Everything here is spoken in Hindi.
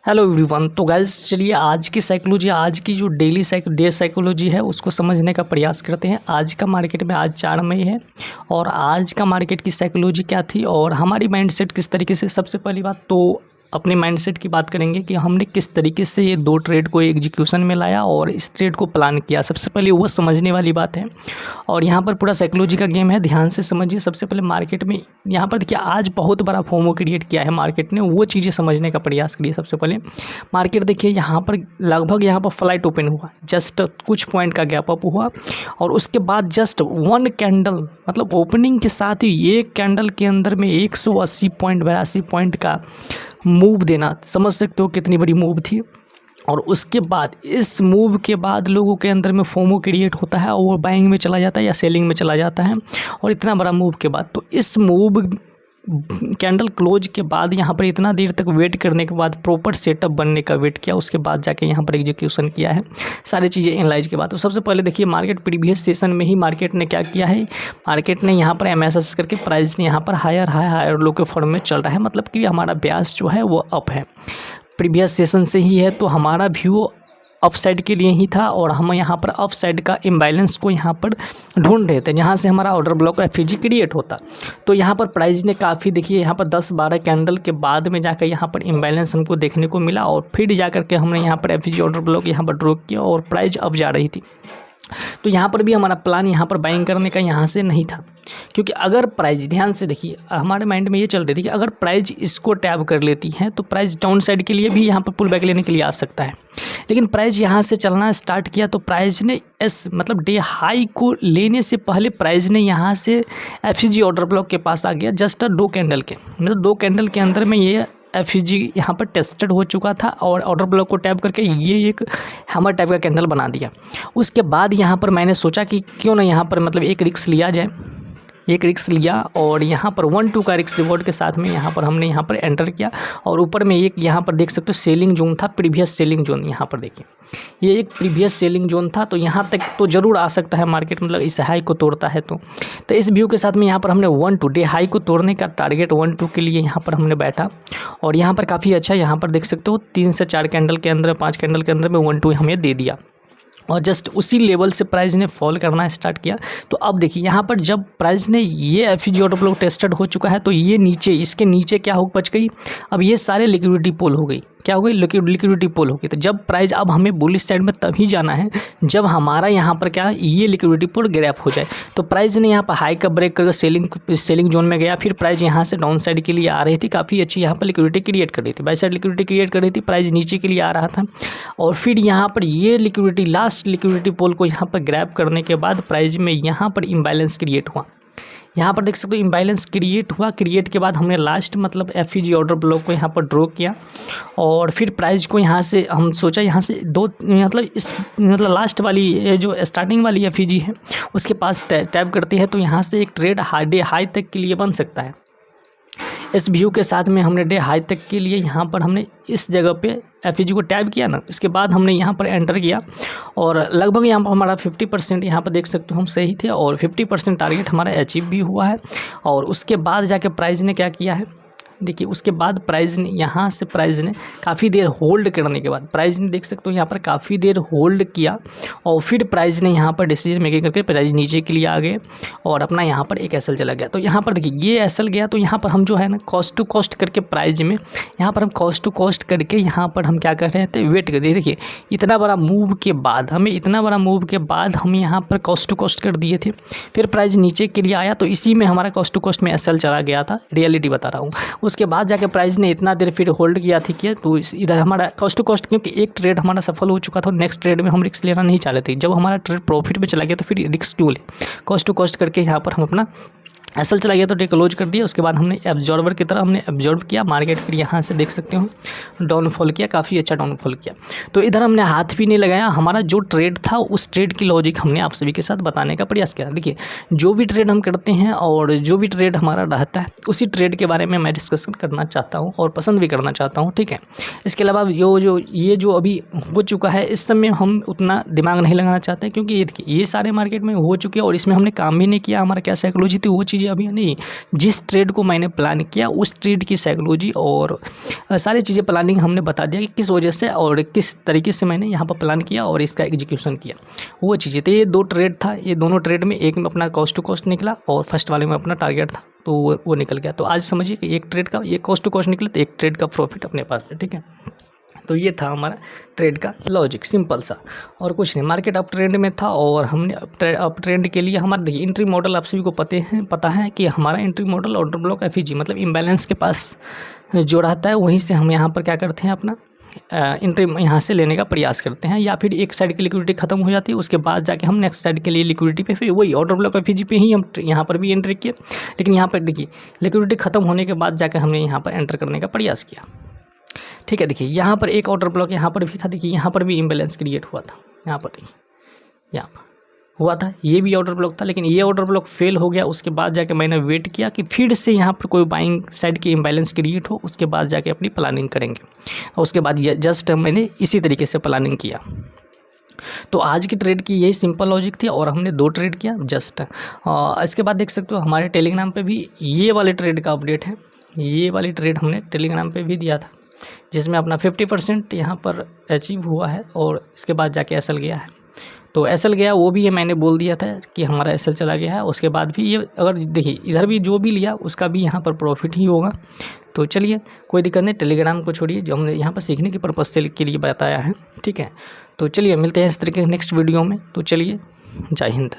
Hello everyone. तो गाइस चलिए आज की साइकोलॉजी, आज की जो डे साइकोलॉजी है उसको समझने का प्रयास करते हैं। आज का मार्केट में आज 4 मई है और आज का मार्केट की साइकोलॉजी क्या थी और हमारी माइंडसेट किस तरीके से। सबसे पहली बात तो अपने माइंडसेट की बात करेंगे कि हमने किस तरीके से ये 2 ट्रेड को एग्जीक्यूशन में लाया और इस ट्रेड को प्लान किया। सबसे पहले वो समझने वाली बात है और यहाँ पर पूरा साइकोलॉजी का गेम है, ध्यान से समझिए। सबसे पहले मार्केट में यहाँ पर देखिए आज बहुत बड़ा फोमो क्रिएट किया है मार्केट ने, वो चीज़ें समझने का प्रयास करिए। सबसे पहले मार्केट देखिए यहाँ पर लगभग यहाँ पर फ्लाइट ओपन हुआ, जस्ट कुछ पॉइंट का गैप अप हुआ और उसके बाद जस्ट 1 कैंडल मतलब ओपनिंग के साथ ही एक कैंडल के अंदर में 180 पॉइंट 82 पॉइंट का मूव देना, समझ सकते हो कितनी बड़ी मूव थी। और उसके बाद इस मूव के बाद लोगों के अंदर में फोमो क्रिएट होता है और वो बाइंग में चला जाता है या सेलिंग में चला जाता है। और इतना बड़ा मूव के बाद तो इस मूव कैंडल क्लोज के बाद यहाँ पर इतना देर तक वेट करने के बाद प्रॉपर सेटअप बनने का वेट किया, उसके बाद जाके यहाँ पर एग्जीक्यूशन किया है सारी चीज़ें एनालाइज के बाद। तो सबसे पहले देखिए मार्केट प्रीवियस सेशन में ही मार्केट ने क्या किया है, मार्केट ने यहाँ पर एमएसएस करके प्राइस ने यहाँ पर हायर लो के फॉर्म में चल रहा है, मतलब कि हमारा ब्याज जो है वो अप है। प्रीवियस सेशन से ही है तो हमारा व्यू अप साइड के लिए ही था और हम यहाँ पर अप साइड का इम्बैलेंस को यहाँ पर ढूंढ रहे थे, जहाँ से हमारा ऑर्डर ब्लॉक एफईजी क्रिएट होता। तो यहाँ पर प्राइस ने काफ़ी देखिए यहाँ पर 10-12 कैंडल के बाद में जाकर यहाँ पर इम्बैलेंस हमको देखने को मिला और फिर जाकर के हमने यहाँ पर एफईजी ऑर्डर ब्लॉक यहाँ पर ड्रॉ किया और प्राइस अप जा रही थी। तो यहाँ पर भी हमारा प्लान यहाँ पर बाइंग करने का यहाँ से नहीं था, क्योंकि अगर प्राइस, ध्यान से देखिए हमारे माइंड में ये चल रही थी कि अगर प्राइस इसको टैप कर लेती है तो प्राइस डाउन साइड के लिए भी यहाँ पर पुल बैक लेने के लिए आ सकता है। लेकिन प्राइस यहाँ से चलना स्टार्ट किया तो प्राइस ने मतलब डे हाई को लेने से पहले प्राइस ने यहाँ से एफईजी ऑर्डर ब्लॉक के पास आ गया, जस्ट 2 कैंडल के, मतलब 2 कैंडल के अंदर में ये एफईजी यहाँ पर टेस्टेड हो चुका था और ऑर्डर ब्लॉक को टैप करके ये एक हैमर टाइप का कैंडल बना दिया। उसके बाद यहाँ पर मैंने सोचा कि क्यों ना यहाँ पर मतलब एक रिस्क लिया जाए, एक रिस्क लिया और यहाँ पर 1-2 का रिस्क रिवॉर्ड के साथ में यहाँ पर हमने यहाँ पर एंटर किया। और ऊपर में एक यहाँ पर देख सकते हो सेलिंग जोन था, प्रीवियस सेलिंग जोन, यहाँ पर देखिए ये एक प्रीवियस सेलिंग जोन था। तो यहाँ तक तो ज़रूर आ सकता है मार्केट, मतलब इस हाई को तोड़ता है तो इस व्यू के साथ में यहाँ पर हमने 1-2 डे हाई को तोड़ने का टारगेट 1-2 के लिए यहाँ पर हमने बैठा और यहाँ पर काफ़ी अच्छा यहाँ पर देख सकते हो 3 से 4 कैंडल के अंदर, 5 कैंडल के अंदर में 1-2 हमें दे दिया और जस्ट उसी लेवल से प्राइस ने फॉल करना स्टार्ट किया। तो अब देखिए यहाँ पर जब प्राइस ने ये एफईजी ऑर्डर ब्लॉक टेस्टेड हो चुका है तो ये नीचे, इसके नीचे क्या हो बच गई, अब ये सारे लिक्विडिटी पोल हो गई, क्या हो गई, लिक्विडिटी पोल हो गई। तो जब प्राइस, अब हमें बुलिश साइड में तभी जाना है जब हमारा यहाँ पर क्या ये लिक्विडिटी पोल गैप हो जाए। तो प्राइस ने यहाँ पर हाई का ब्रेक करके सेलिंग जोन में गया, फिर प्राइस यहाँ से डाउन साइड के लिए आ रही थी, काफ़ी अच्छी यहाँ पर लिक्विडिटी क्रिएट कर रही थी, बाई साइड लिक्विडिटी क्रिएट कर रही थी, प्राइस नीचे के लिए आ रहा था और फिर यहाँ पर ये लिक्विडिटी, लास्ट लिक्विडिटी पोल को यहाँ पर ग्रैब करने के बाद प्राइस में यहाँ पर इम्बैलेंस क्रिएट हुआ। यहाँ पर देख सकते हो इम्बैलेंस क्रिएट हुआ, क्रिएट के बाद हमने लास्ट मतलब एफईजी ऑर्डर ब्लॉक को यहाँ पर ड्रॉ किया और फिर प्राइस को यहाँ से हम सोचा यहाँ से 2 मतलब इस मतलब लास्ट वाली जो स्टार्टिंग वाली एफईजी है उसके पास टैप करती है तो यहाँ से एक ट्रेड डे हाई तक के लिए बन सकता है। इस व्यू के साथ में हमने डे हाई तक के लिए यहाँ पर हमने इस जगह पे एफईजी को टैप किया ना, इसके बाद हमने यहाँ पर एंटर किया और लगभग यहाँ पर हमारा 50% यहाँ पर देख सकते हो हम सही थे और 50% टारगेट हमारा अचीव भी हुआ है। और उसके बाद जाके प्राइस ने क्या किया है, देखिए उसके बाद प्राइस ने यहाँ से प्राइस ने काफ़ी देर होल्ड करने के बाद प्राइस ने देख सकते हो यहाँ पर काफ़ी देर होल्ड किया और फिर प्राइस ने यहाँ पर डिसीजन मेकिंग करके प्राइस नीचे के लिए आ गए और अपना यहाँ पर एक एसएल चला गया। तो यहाँ पर देखिए ये एसएल गया तो यहाँ पर हम जो है ना कॉस्ट टू कॉस्ट करके प्राइस में यहाँ पर हम कॉस्ट टू कॉस्ट करके यहाँ पर हम क्या कर रहे थे, वेट कर दिए। देखिए इतना बड़ा मूव के बाद हम यहाँ पर कॉस्ट टू कॉस्ट कर दिए थे, फिर प्राइस नीचे के लिए आया तो इसी में हमारा कॉस्ट टू कॉस्ट में एसएल चला गया था, रियलिटी बता रहा हूँ। उसके बाद जाके प्राइस ने इतना देर फिर होल्ड किया थी कि तो इधर हमारा कॉस्ट टू कॉस्ट, क्योंकि एक ट्रेड हमारा सफल हो चुका था, नेक्स्ट ट्रेड में हम रिस्क लेना नहीं चाह रहे थे। जब हमारा ट्रेड प्रॉफिट में चला गया तो फिर रिस्क क्यों ले, कॉस्ट टू कॉस्ट करके यहाँ पर हम अपना एसएल चला गया तो डे क्लोज कर दिया। उसके बाद हमने एब्जॉर्बर की तरह हमने एब्जॉर्ब किया मार्केट, फिर यहाँ से देख सकते हो डाउनफॉल किया, काफ़ी अच्छा डाउनफॉल किया। तो इधर हमने हाथ भी नहीं लगाया, हमारा जो ट्रेड था उस ट्रेड की लॉजिक हमने आप सभी के साथ बताने का प्रयास किया। देखिए जो भी ट्रेड हम करते हैं और जो भी ट्रेड हमारा रहता है उसी ट्रेड के बारे में मैं डिस्कशन करना चाहता हूँ और पसंद भी करना चाहता हूँ, ठीक है। इसके अलावा ये जो अभी हो चुका है इस समय हम उतना दिमाग नहीं लगाना चाहते क्योंकि ये सारे मार्केट में हो चुके हैं और इसमें हमने काम भी नहीं किया, हमारा क्या साइकोलॉजी थी वो चीज़ साइकोलॉजी अभी नहीं, जिस ट्रेड को मैंने प्लान किया उस ट्रेड की साइकोलॉजी और सारी चीज़ें प्लानिंग हमने बता दिया कि किस वजह से और किस तरीके से मैंने यहाँ पर प्लान किया और इसका एग्जीक्यूशन किया, वो चीज़ें। तो ये 2 ट्रेड था, ये दोनों ट्रेड में एक में अपना कॉस्ट टू कॉस्ट निकला और फर्स्ट वाले में अपना टारगेट था, तो वो निकल गया। तो आज समझिए कि एक ट्रेड का ये कॉस्ट टू कॉस्ट निकला, तो एक ट्रेड का प्रॉफिट अपने पास है, ठीक है। तो ये था हमारा ट्रेड का लॉजिक, सिंपल सा, और कुछ नहीं। मार्केट अप ट्रेंड में था और हमने अप ट्रेंड के लिए हमारा देखिए एंट्री मॉडल आप सभी को पता है कि हमारा entry model order block FEG मतलब इम्बैलेंस के पास जो रहता है वहीं से हम यहाँ पर क्या करते हैं अपना एंट्री यहाँ से लेने का प्रयास करते हैं, या फिर एक साइड की लिक्विडिटी खत्म हो जाती है उसके बाद जाके हम नेक्स्ट साइड के लिए लिक्विडिटी पे फिर वही ऑर्डर ब्लॉक एफईजी पे ही हम यहाँ पर भी एंट्री किए। लेकिन यहाँ पर देखिए लिक्विडिटी खत्म होने के बाद जाकर हमने यहाँ पर एंटर करने का प्रयास किया, ठीक है। देखिए यहाँ पर एक ऑर्डर ब्लॉक यहाँ पर भी था, देखिए यहाँ पर भी इम्बैलेंस क्रिएट हुआ था, यहाँ पर देखिए यहाँ पर हुआ था, ये भी ऑर्डर ब्लॉक था, लेकिन ये ऑर्डर ब्लॉक फेल हो गया। उसके बाद जाके मैंने वेट किया कि फिर से यहाँ पर कोई बाइंग साइड की इम्बैलेंस क्रिएट हो, उसके बाद जाके अपनी प्लानिंग करेंगे। और उसके बाद जस्ट मैंने इसी तरीके से प्लानिंग किया। तो आज की ट्रेड की यही सिंपल लॉजिक थी और हमने 2 ट्रेड किया जस्ट। इसके बाद देख सकते हो हमारे टेलीग्राम पे भी ये वाले ट्रेड का अपडेट है, ये वाली ट्रेड हमने टेलीग्राम पे भी दिया था जिसमें अपना 50% यहाँ पर अचीव हुआ है और इसके बाद जाके एसएल गया है। तो एसएल गया वो भी ये मैंने बोल दिया था कि हमारा एसएल चला गया है। उसके बाद भी ये अगर देखिए इधर भी जो भी लिया उसका भी यहाँ पर प्रॉफिट ही होगा। तो चलिए कोई दिक्कत नहीं, टेलीग्राम को छोड़िए, जो हमने यहाँ पर सीखने की पर्पज़ से के लिए बताया है, ठीक है। तो चलिए मिलते हैं इस तरीके के नेक्स्ट वीडियो में। तो चलिए जय हिंद।